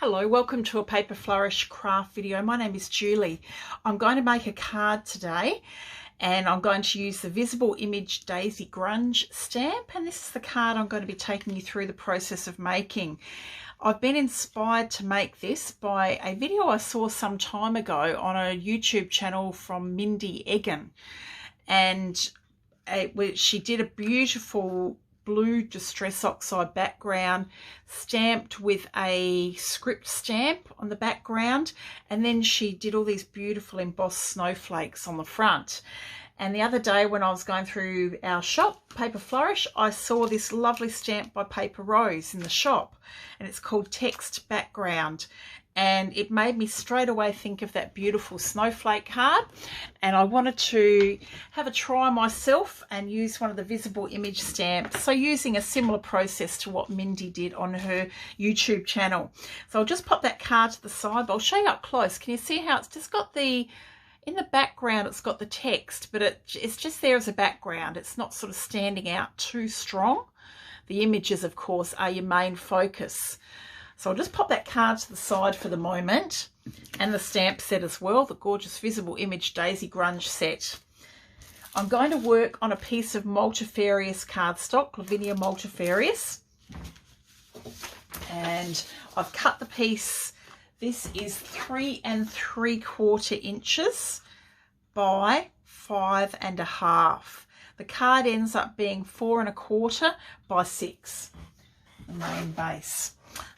Hello, welcome to a Paper Flourish craft video. My name is Julie. I'm going to make a card today and I'm going to use the Visible Image Daisy Grunge stamp, and this is the card I'm going to be taking you through the process of making. I've been inspired to make this by a video I saw some time ago on a YouTube channel from Mindy Egan, and she did a beautiful blue Distress Oxide background stamped with a script stamp on the background, and then she did all these beautiful embossed snowflakes on the front. And the other day when I was going through our shop, Paper Flourish, I saw this lovely stamp by Paper Rose in the shop, and it's called Text Background. And it made me straight away think of that beautiful snowflake card, and I wanted to have a try myself and use one of the visible image stamps, so using a similar process to what Mindy did on her YouTube channel. So I'll just pop that card to the side, but I'll show you up close. Can you see how it's just got the, in the background it's got the text, but it's just there as a background. It's not sort of standing out too strong. The images, of course, are your main focus. So I'll just pop that card to the side for the moment, and the stamp set as well, the gorgeous Visible Image Daisy Grunge set. I'm going to work on a piece of multifarious cardstock, Lavinia multifarious, and I've cut the piece. This is 3 3/4 inches by 5 1/2. The card ends up being 4 1/4 by 6, the main base.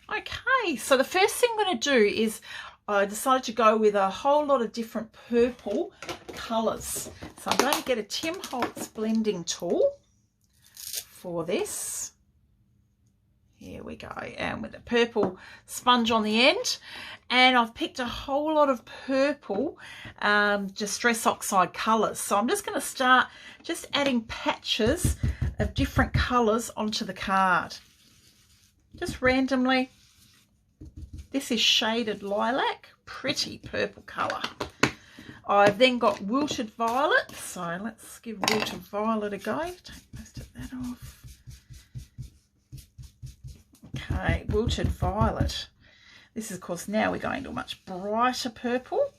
Okay, so the first thing I'm going to do is I decided to go with a whole lot of different purple colours. So I'm going to get a Tim Holtz blending tool for this. Here we go, and with a purple sponge on the end. And I've picked a whole lot of purple Distress Oxide colours. So I'm just going to start just adding patches of different colours onto the card. Just randomly. This is shaded lilac, pretty purple colour. I've then got wilted violet, so let's give wilted violet a go. Take most of that off. Okay, wilted violet. This is, of course, now we're going to a much brighter purple.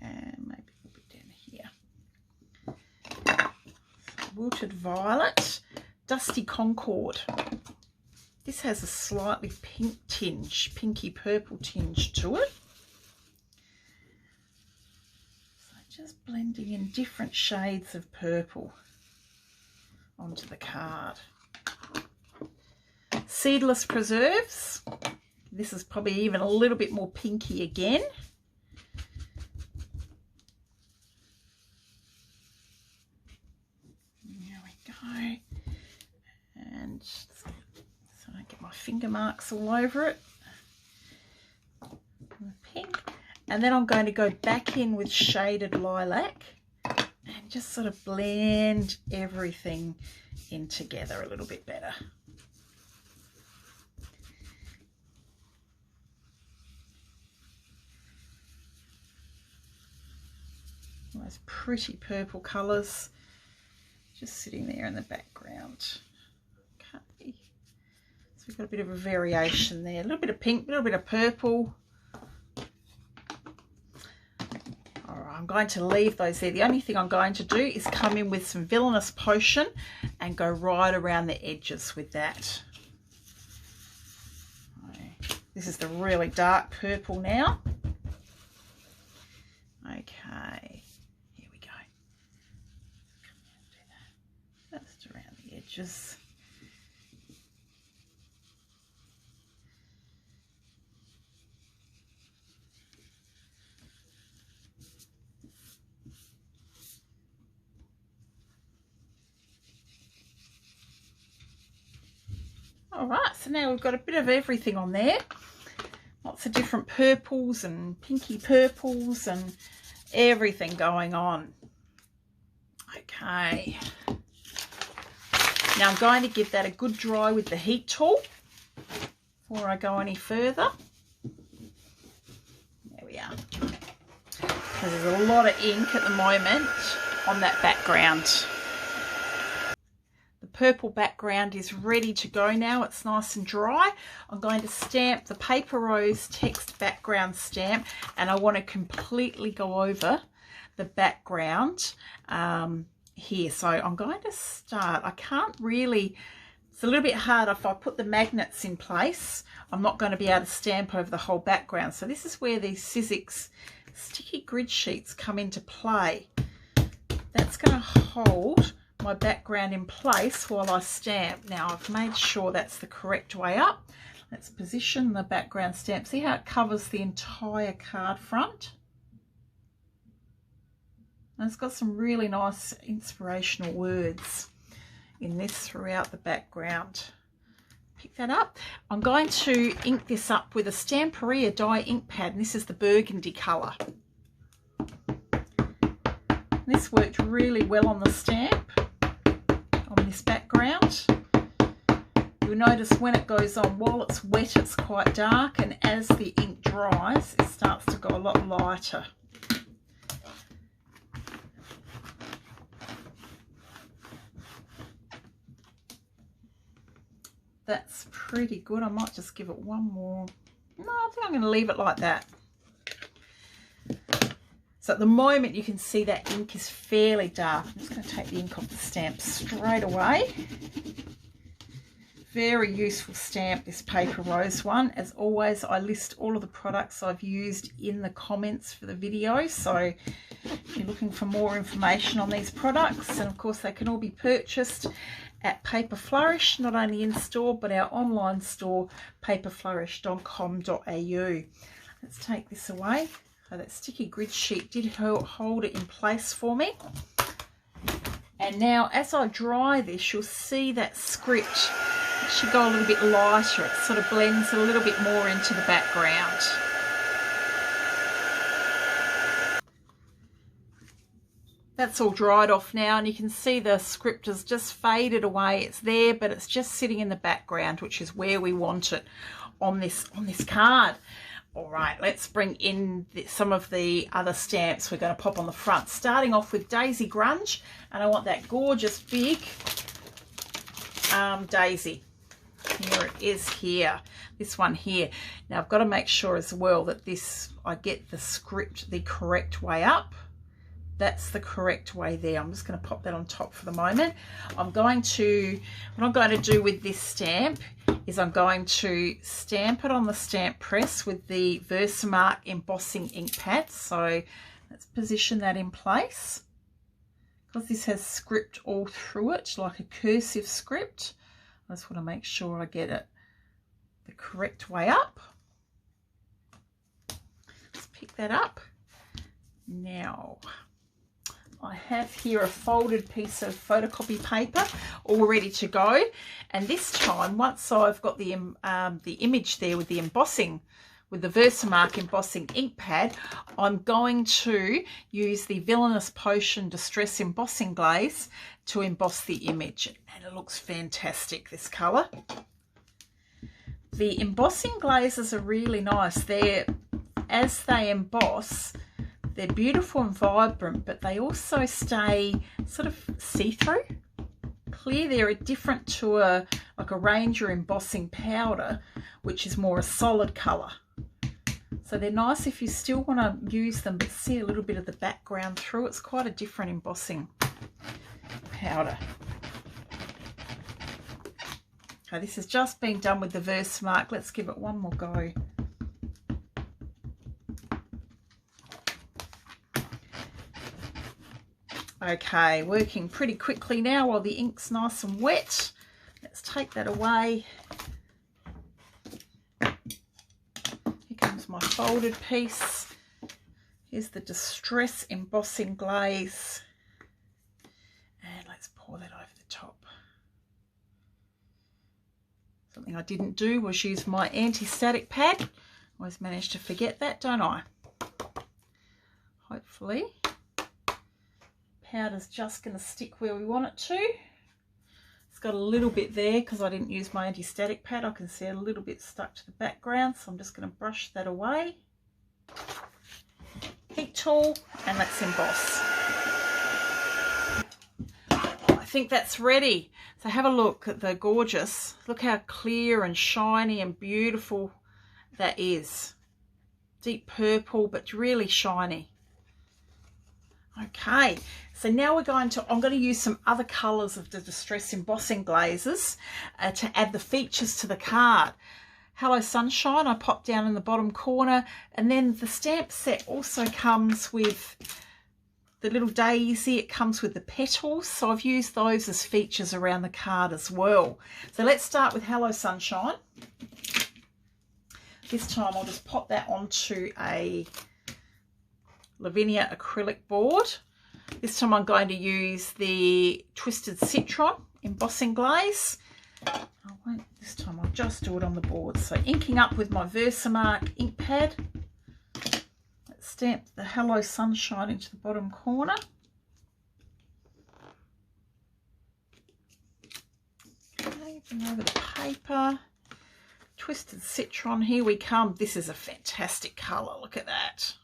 And maybe a little bit down here. So, wilted violet, dusty Concord. This has a slightly pink tinge, pinky purple tinge to it. So just blending in different shades of purple onto the card. Seedless preserves. This is probably even a little bit more pinky again. There we go. And so I don't get my finger marks all over it. Pink. And then I'm going to go back in with shaded lilac and just sort of blend everything in together a little bit better. Those pretty purple colours just sitting there in the background. Okay, so we've got a bit of a variation there, a little bit of pink, a little bit of purple. All right, I'm going to leave those there. The only thing I'm going to do is come in with some Villainous Potion and go right around the edges with that. This is the really dark purple now. Okay. Just around the edges. All right, so now we've got a bit of everything on there. Lots of different purples and pinky purples and everything going on. Okay. Now I'm going to give that a good dry with the heat tool before I go any further. There we are. Because there's a lot of ink at the moment on that background. The purple background is ready to go now. It's nice and dry. I'm going to stamp the Paper Rose text background stamp, and I want to completely go over the background here. So I'm going to start. I can't really, it's a little bit hard. If I put the magnets in place, I'm not going to be able to stamp over the whole background. So this is where these Sizzix sticky grid sheets come into play. That's going to hold my background in place while I stamp. Now I've made sure that's the correct way up. Let's position the background stamp. See how it covers the entire card front? And it's got some really nice inspirational words in this throughout the background. Pick that up. I'm going to ink this up with a Stamperia Dye Ink Pad, and this is the Burgundy colour. This worked really well on the stamp, on this background. You'll notice when it goes on, while it's wet, it's quite dark, and as the ink dries, it starts to go a lot lighter. That's pretty good. I might just give it one more. No, I think I'm going to leave it like that. So at the moment you can see that ink is fairly dark. I'm just going to take the ink off the stamp straight away. Very useful stamp, this Paper Rose one. As always, I list all of the products I've used in the comments for the video. So if you're looking for more information on these products, and of course they can all be purchased at Paper Flourish, not only in store but our online store, paperflourish.com.au. Let's take this away. So that sticky grid sheet did hold it in place for me. And now as I dry this, you'll see that script actually go a little bit lighter. It sort of blends a little bit more into the background. That's all dried off now, and you can see the script has just faded away. It's there, but it's just sitting in the background, which is where we want it on this card. All right, let's bring in some of the other stamps we're going to pop on the front, starting off with Daisy Grunge, and I want that gorgeous big daisy. Here it is here, this one here. Now I've got to make sure as well that I get the script the correct way up. That's the correct way there. I'm just going to pop that on top for the moment. What I'm going to do with this stamp is I'm going to stamp it on the stamp press with the Versamark Embossing Ink Pad. So let's position that in place. Because this has script all through it, like a cursive script, I just want to make sure I get it the correct way up. Let's pick that up. Now, I have here a folded piece of photocopy paper all ready to go, and this time once I've got the image there with the embossing, with the Versamark Embossing Ink Pad, I'm going to use the Villainous Potion Distress Embossing Glaze to emboss the image, and it looks fantastic, this colour. The embossing glazes are really nice. As they emboss, they're beautiful and vibrant, but they also stay sort of see-through, clear. They're different to like a Ranger embossing powder, which is more a solid colour. So they're nice if you still want to use them but see a little bit of the background through. It's quite a different embossing powder. Okay, this has just been done with the Versamark. Let's give it one more go. Okay, working pretty quickly now while the ink's nice and wet. Let's take that away. Here comes my folded piece. Here's the Distress Embossing Glaze. And let's pour that over the top. Something I didn't do was use my Antistatic Pad. Always manage to forget that, don't I? Hopefully. Powder's just going to stick where we want it to. It's got a little bit there because I didn't use my Antistatic Pad. I can see a little bit stuck to the background, so I'm just going to brush that away. Heat tool, and let's emboss. I think that's ready. So have a look at the gorgeous. Look how clear and shiny and beautiful that is. Deep purple, but really shiny. Okay, so now I'm going to use some other colours of the Distress Embossing Glazes to add the features to the card. Hello Sunshine, I popped down in the bottom corner, and then the stamp set also comes with the little daisy. It comes with the petals, so I've used those as features around the card as well. So let's start with Hello Sunshine. This time I'll just pop that onto a Lavinia acrylic board. This time I'm going to use the Twisted Citron embossing glaze. I won't this time, I'll just do it on the board. So inking up with my Versamark ink pad. Let's stamp the Hello Sunshine into the bottom corner. Okay, bring over the paper. Twisted Citron, here we come. This is a fantastic colour, look at that.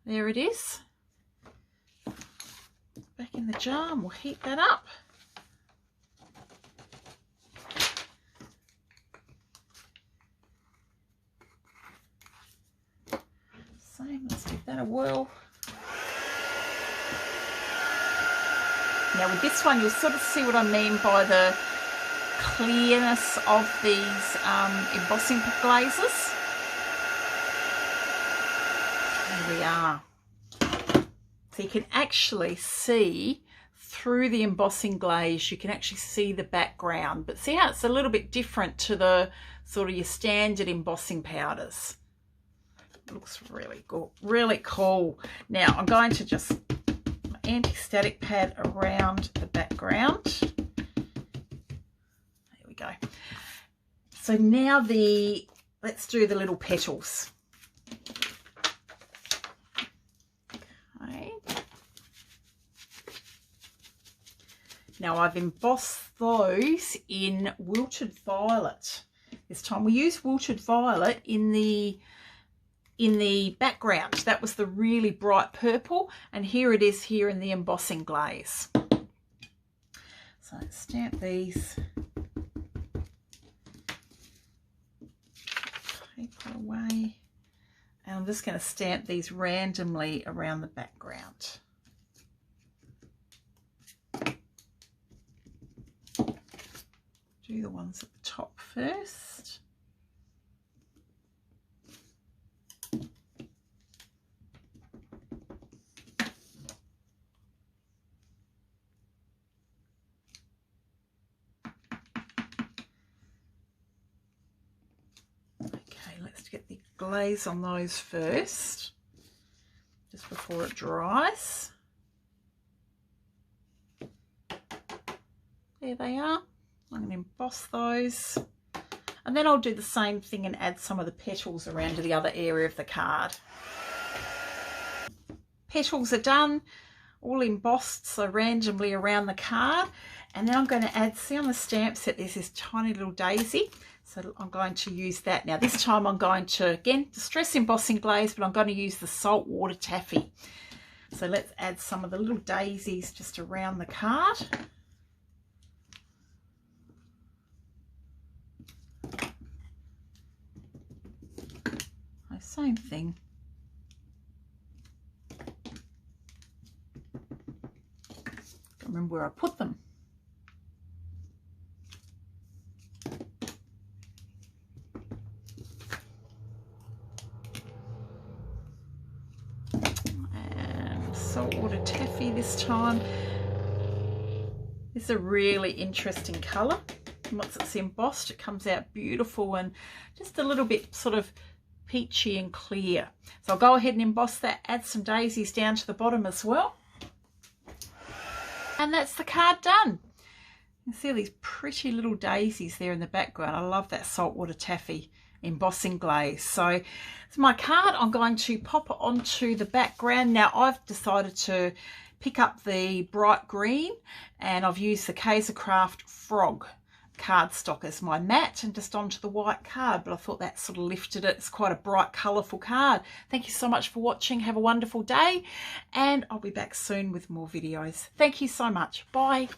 There it is. Back in the jar and we'll heat that up. Same, let's give that a whirl. Now with this one you'll sort of see what I mean by the clearness of these embossing glazes. There we are. So you can actually see through the embossing glaze, you can actually see the background, but see how it's a little bit different to the sort of your standard embossing powders. It looks really good, really cool. Now I'm going to just my Antistatic Pad around the background. There we go. So now let's do the little petals. Now I've embossed those in Wilted Violet. This time we used Wilted Violet in the background. That was the really bright purple, and here it is here in the embossing glaze. So let's stamp these. Paper away. And I'm just going to stamp these randomly around the background. Do the ones at the top first. Okay, let's get the glaze on those first, just before it dries. There they are. I'm going to emboss those, and then I'll do the same thing and add some of the petals around to the other area of the card. Petals are done, all embossed, so randomly around the card, and then I'm going to add, see on the stamp set there's this tiny little daisy, so I'm going to use that. Now this time I'm going to, again, Distress Embossing Glaze, but I'm going to use the Saltwater Taffy. So let's add some of the little daisies just around the card. Same thing. Can't remember where I put them. And Saltwater Taffy this time. This is a really interesting colour. Once it's embossed, it comes out beautiful and just a little bit sort of peachy and clear. So I'll go ahead and emboss that, add some daisies down to the bottom as well. And that's the card done. You can see these pretty little daisies there in the background. I love that Saltwater Taffy embossing glaze. So it's my card. I'm going to pop it onto the background. Now I've decided to pick up the bright green, and I've used the Papercraft Frog cardstock as my mat and just onto the white card, but I thought that sort of lifted it. It's quite a bright, colourful card. Thank you so much for watching. Have a wonderful day, and I'll be back soon with more videos. Thank you so much. Bye.